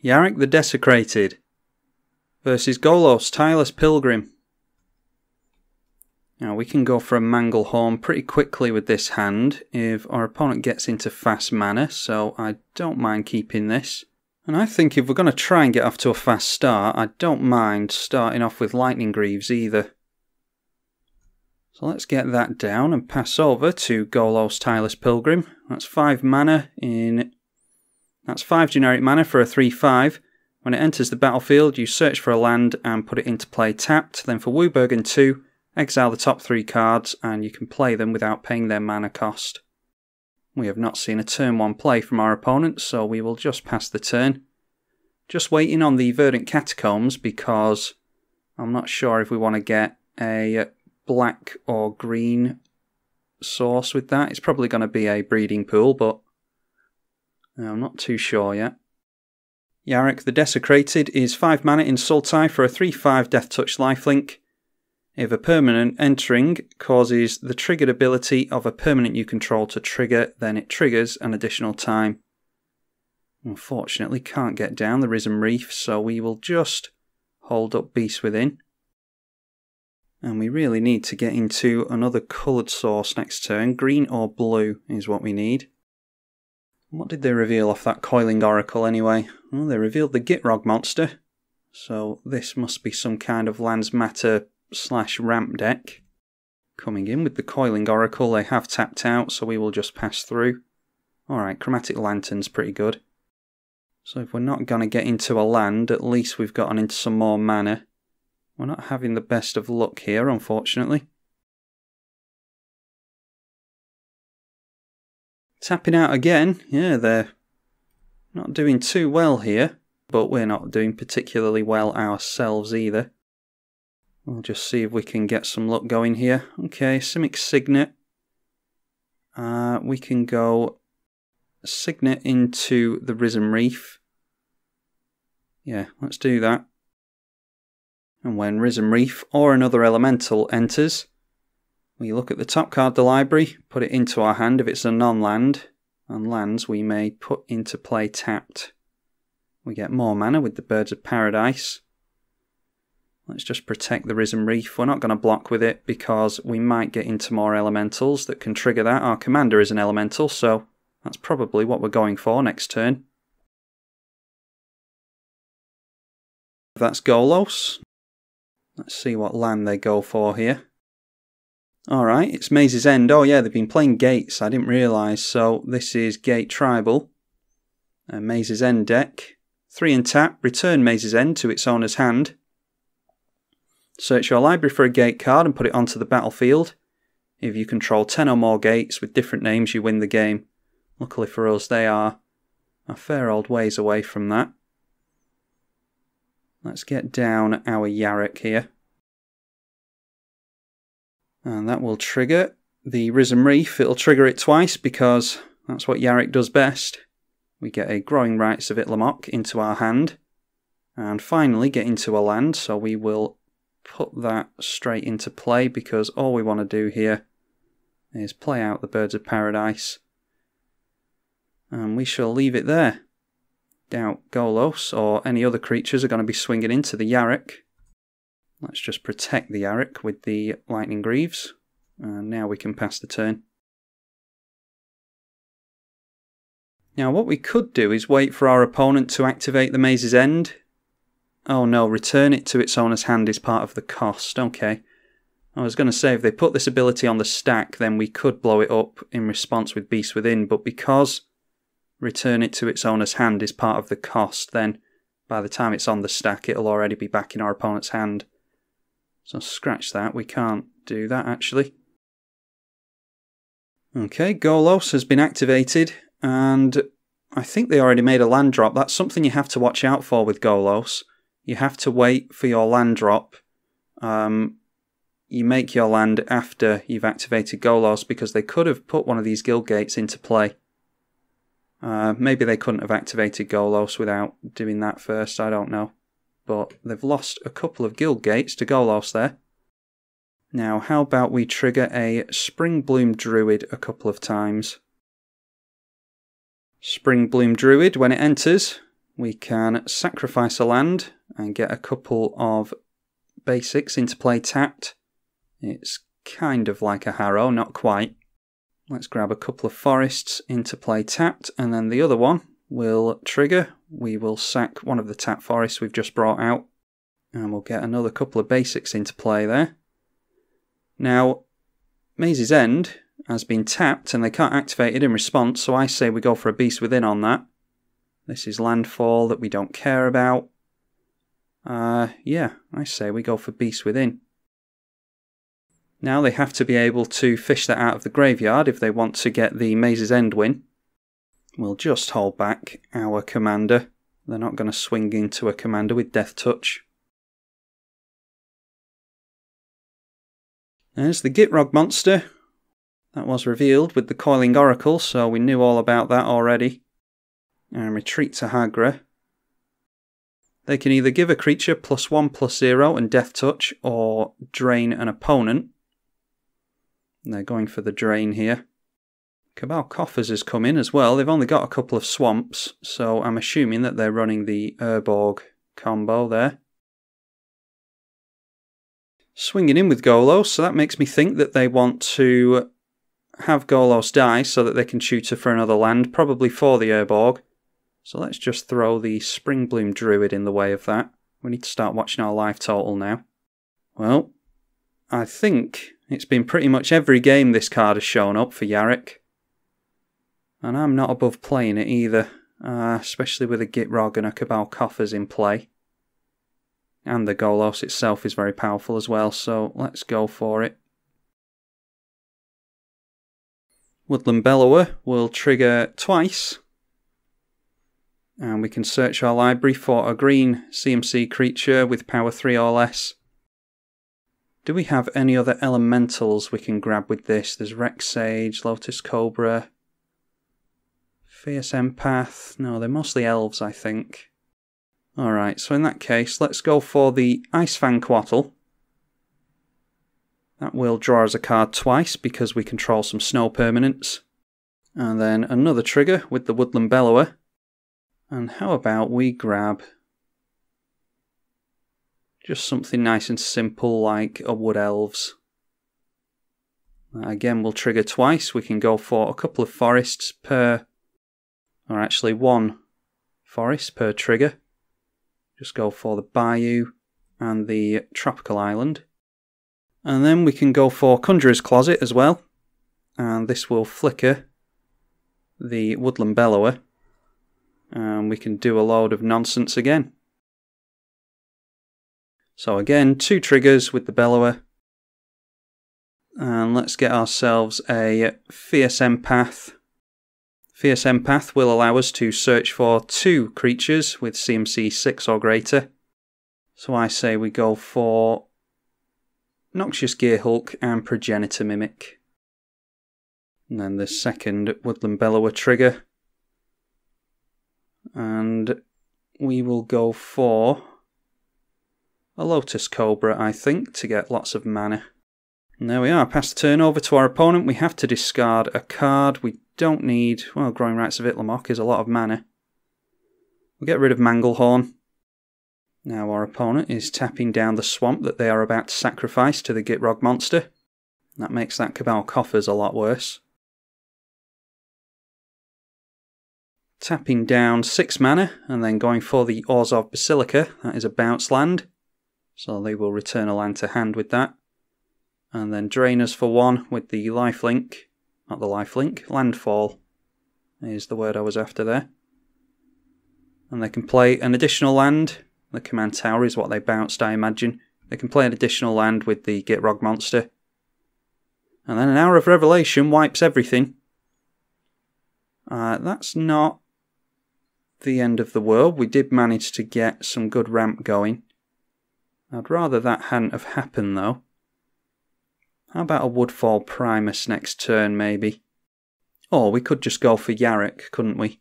Yarok the Desecrated versus Golos Tireless Pilgrim. Now we can go for a Manglehorn pretty quickly with this hand if our opponent gets into fast mana, so I don't mind keeping this. And I think if we're going to try and get off to a fast start, I don't mind starting off with Lightning Greaves either. So let's get that down and pass over to Golos Tireless Pilgrim. That's 5 mana in... That's 5 generic mana for a 3/5. When it enters the battlefield, you search for a land and put it into play tapped. Then for Wooburgen 2, exile the top 3 cards and you can play them without paying their mana cost. We have not seen a turn 1 play from our opponent, so we will just pass the turn. Just waiting on the Verdant Catacombs because I'm not sure if we want to get a black or green source with that. It's probably going to be a breeding pool, but I'm not too sure yet. Yarok the Desecrated is 5 mana in Sultai for a 3/5 Death Touch lifelink. If a permanent entering causes the triggered ability of a permanent you control to trigger, then it triggers an additional time. Unfortunately, can't get down the Risen Reef, so we will just hold up Beast Within. And we really need to get into another coloured source next turn. Green or blue is what we need. What did they reveal off that Coiling Oracle anyway? Well, they revealed the Gitrog monster. So this must be some kind of Lands Matter / ramp deck. Coming in with the Coiling Oracle, they have tapped out, so we will just pass through. Alright, Chromatic Lantern's pretty good. So if we're not going to get into a land, at least we've gotten into some more mana. We're not having the best of luck here, unfortunately. Tapping out again. Yeah, they're not doing too well here, but we're not doing particularly well ourselves either. We'll just see if we can get some luck going here. Okay, Simic Signet. We can go Signet into the Risen Reef. Yeah, let's do that. And when Risen Reef or another elemental enters, we look at the top card of the library, put it into our hand if it's a non-land, and lands we may put into play tapped. We get more mana with the Birds of Paradise. Let's just protect the Risen Reef. We're not going to block with it because we might get into more elementals that can trigger that. Our commander is an elemental, so that's probably what we're going for next turn. That's Golos. Let's see what land they go for here. Alright, it's Maze's End. Oh yeah, they've been playing Gates, I didn't realise. So this is Gate Tribal. A Maze's End deck. 3 and tap, return Maze's End to its owner's hand. Search your library for a gate card and put it onto the battlefield. If you control 10 or more gates with different names, you win the game. Luckily for us, they are a fair old ways away from that. Let's get down our Yarok here. And that will trigger the Risen Reef. It'll trigger it twice because that's what Yarok does best. We get a Growing Rites of Itlamok into our hand. And finally get into a land, so we will put that straight into play because all we want to do here is play out the Birds of Paradise. And we shall leave it there. Doubt Golos or any other creatures are going to be swinging into the Yarok. Let's just protect the Yarok with the Lightning Greaves. And now we can pass the turn. Now what we could do is wait for our opponent to activate the Maze's End. Oh no, return it to its owner's hand is part of the cost. Okay. I was going to say if they put this ability on the stack, then we could blow it up in response with Beast Within, but because return it to its owner's hand is part of the cost, then by the time it's on the stack, it'll already be back in our opponent's hand. So scratch that, we can't do that actually. Okay, Golos has been activated, and I think they already made a land drop. That's something you have to watch out for with Golos. You have to wait for your land drop. You make your land after you've activated Golos because they could have put one of these guild gates into play. Maybe they couldn't have activated Golos without doing that first, I don't know. But they've lost a couple of guild gates to Golos there. Now, how about we trigger a Spring Bloom Druid a couple of times. Spring Bloom Druid, when it enters, we can sacrifice a land and get a couple of basics into play tapped. It's kind of like a Harrow, not quite. Let's grab a couple of forests into play tapped, and then the other one will trigger. We will sack one of the tapped forests we've just brought out, and we'll get another couple of basics into play there. Now, Maze's End has been tapped and they can't activate it in response, so I say we go for a Beast Within on that. This is landfall that we don't care about. Yeah, I say we go for Beast Within. Now they have to be able to fish that out of the graveyard if they want to get the Maze's End win. We'll just hold back our commander. They're not going to swing into a commander with Death Touch. There's the Gitrog monster. That was revealed with the Coiling Oracle, so we knew all about that already. And retreat to Hagra. They can either give a creature +1/+0 and Death Touch, or drain an opponent. They're going for the drain here. Cabal Coffers has come in as well. They've only got a couple of swamps, so I'm assuming that they're running the Urborg combo there. Swinging in with Golos, so that makes me think that they want to have Golos die so that they can shoot her for another land, probably for the Urborg. So let's just throw the Springbloom Druid in the way of that. We need to start watching our life total now. Well, I think it's been pretty much every game this card has shown up for Yarok. And I'm not above playing it either, especially with a Gitrog and a Cabal Coffers in play. And the Golos itself is very powerful as well, so let's go for it. Woodland Bellower will trigger twice. And we can search our library for a green CMC creature with power 3 or less. Do we have any other elementals we can grab with this? There's Rex Sage, Lotus Cobra, Fierce Empath. No, they're mostly elves, I think. Alright, so in that case, let's go for the Ice Fang Quattle. That will draw us a card twice because we control some snow permanents. And then another trigger with the Woodland Bellower. And how about we grab just something nice and simple like a Wood Elves. Again, we'll trigger twice. We can go for a couple of forests per, or actually one forest per trigger. Just go for the Bayou and the Tropical Island. And then we can go for Conjurer's Closet as well. And this will flicker the Woodland Bellower. And we can do a load of nonsense again. So again, 2 triggers with the Bellower. And let's get ourselves a Fierce Empath. Fierce Empath will allow us to search for 2 creatures with CMC 6 or greater. So I say we go for Noxious Gearhulk and Progenitor Mimic. And then the second Woodland Bellower trigger. And we will go for a Lotus Cobra, I think, to get lots of mana. And there we are, pass the turn over to our opponent. We have to discard a card. We don't need, well, Growing Rites of Itlamok is a lot of mana. We'll get rid of Manglehorn. Now our opponent is tapping down the swamp that they are about to sacrifice to the Gitrog monster. That makes that Cabal Coffers a lot worse. Tapping down 6 mana and then going for the Ozar Basilica. That is a bounce land. So they will return a land to hand with that. And then drain us for 1 with the lifelink. Not the lifelink, landfall is the word I was after there. And they can play an additional land. The command tower is what they bounced, I imagine. They can play an additional land with the Gitrog monster. And then an Hour of Revelation wipes everything. That's not the end of the world. We did manage to get some good ramp going. I'd rather that hadn't have happened though. How about a Woodfall Primus next turn maybe? Or we could just go for Yarok, couldn't we?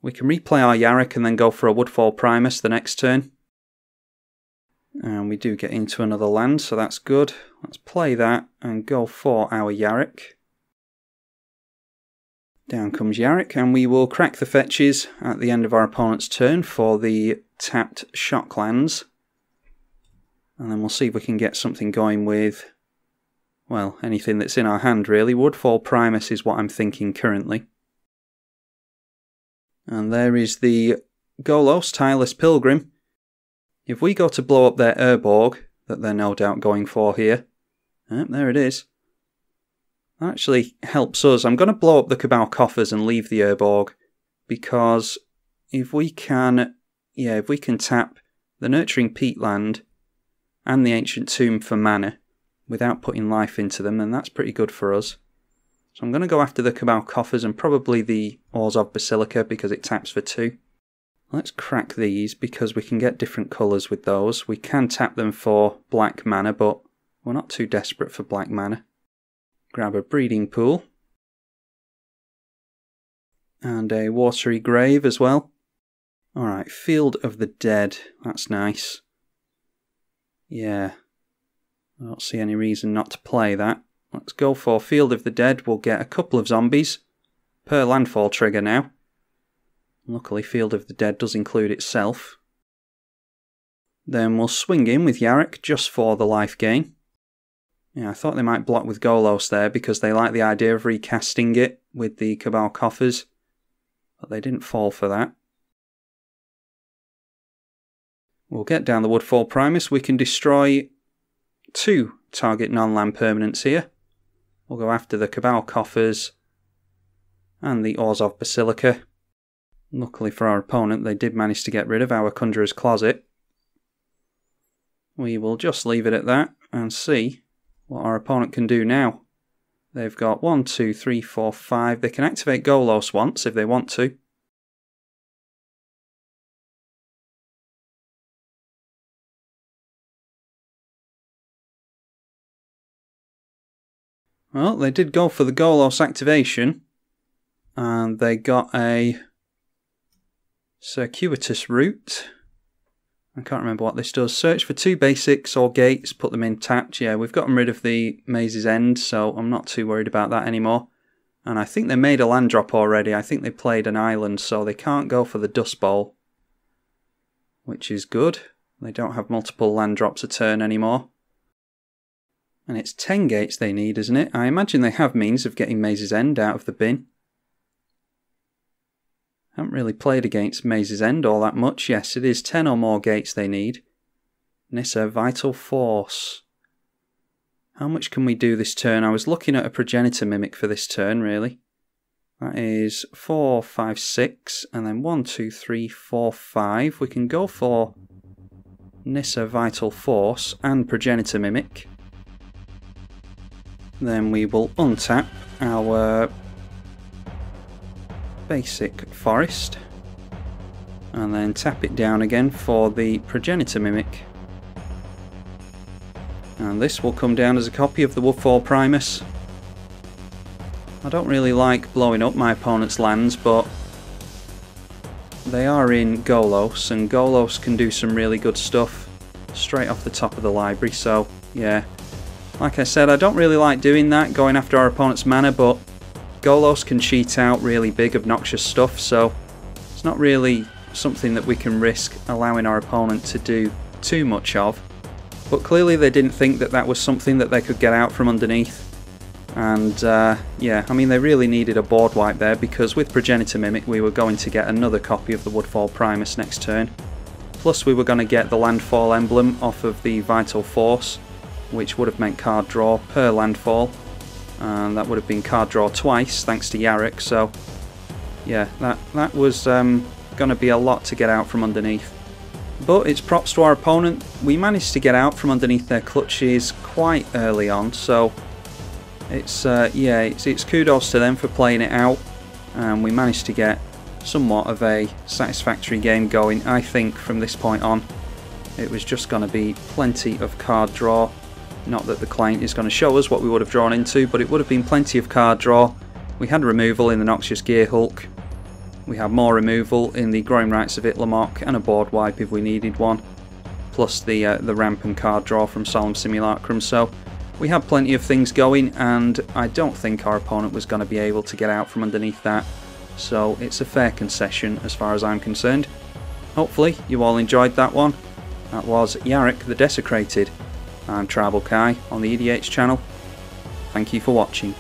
We can replay our Yarok and then go for a Woodfall Primus the next turn. And we do get into another land, so that's good. Let's play that and go for our Yarok. Down comes Yarok, and we will crack the fetches at the end of our opponent's turn for the tapped shocklands. And then we'll see if we can get something going with, well, anything that's in our hand really. Woodfall Primus is what I'm thinking currently. And there is the Golos Tireless Pilgrim. If we go to blow up their Urborg, that they're no doubt going for here, there it is. That actually helps us. I'm going to blow up the Cabal coffers and leave the Urborg, because if we can tap the Nurturing Peatland and the Ancient Tomb for mana without putting life into them, then that's pretty good for us. So I'm going to go after the Cabal coffers and probably the Ozar Basilica because it taps for 2. Let's crack these because we can get different colours with those. We can tap them for black mana, but we're not too desperate for black mana. Grab a Breeding Pool. And a Watery Grave as well. Alright, Field of the Dead. That's nice. Yeah. I don't see any reason not to play that. Let's go for Field of the Dead. We'll get a couple of zombies per landfall trigger now. Luckily, Field of the Dead does include itself. Then we'll swing in with Yarok just for the life gain. Yeah, I thought they might block with Golos there because they like the idea of recasting it with the Cabal coffers. But they didn't fall for that. We'll get down the Woodfall Primus. We can destroy 2 target non-land permanents here. We'll go after the Cabal coffers and the Ozar Basilica. Luckily for our opponent, they did manage to get rid of our Conjurer's Closet. We will just leave it at that and see what our opponent can do now. They've got 1, 2, 3, 4, 5. They can activate Golos once if they want to. Well, they did go for the Golos activation, and they got a Circuitous Route. I can't remember what this does. Search for 2 basics or gates, put them in tapped. Yeah, we've gotten rid of the Maze's End, so I'm not too worried about that anymore. And I think they made a land drop already. I think they played an island, so they can't go for the Dust Bowl, which is good. They don't have multiple land drops a turn anymore. And it's 10 gates they need, isn't it? I imagine they have means of getting Maze's End out of the bin. Haven't really played against Maze's End all that much. Yes, it is 10 or more gates they need. Nissa, Vital Force. How much can we do this turn? I was looking at a Progenitor Mimic for this turn, really. That is 4, 5, 6, and then 1, 2, 3, 4, 5. We can go for Nissa, Vital Force and Progenitor Mimic. Then we will untap our basic forest and then tap it down again for the Progenitor Mimic. And this will come down as a copy of the Woodfall Primus. I don't really like blowing up my opponent's lands, but they are in Golos, and Golos can do some really good stuff straight off the top of the library, so yeah. Like I said, I don't really like doing that, going after our opponent's mana, but Golos can cheat out really big, obnoxious stuff, so it's not really something that we can risk allowing our opponent to do too much of. But clearly they didn't think that that was something that they could get out from underneath. And yeah, I mean, they really needed a board wipe there, because with Progenitor Mimic we were going to get another copy of the Woodfall Primus next turn. Plus we were going to get the Landfall emblem off of the Vital Force, which would have meant card draw per landfall, and that would have been card draw twice thanks to Yarok. So yeah, that was going to be a lot to get out from underneath. But it's props to our opponent. We managed to get out from underneath their clutches quite early on, so it's yeah, it's kudos to them for playing it out, and we managed to get somewhat of a satisfactory game going. I think from this point on it was just going to be plenty of card draw. Not that the client is going to show us what we would have drawn into, but it would have been plenty of card draw. We had removal in the Noxious Gear Hulk. We had more removal in the Growing Rights of Itlamok, and a board wipe if we needed one. Plus the rampant card draw from Solemn Simulacrum. So we had plenty of things going, and I don't think our opponent was going to be able to get out from underneath that, so it's a fair concession as far as I'm concerned. Hopefully you all enjoyed that one. That was Yarok the Desecrated. I'm tribalkai on the EDH channel. Thank you for watching.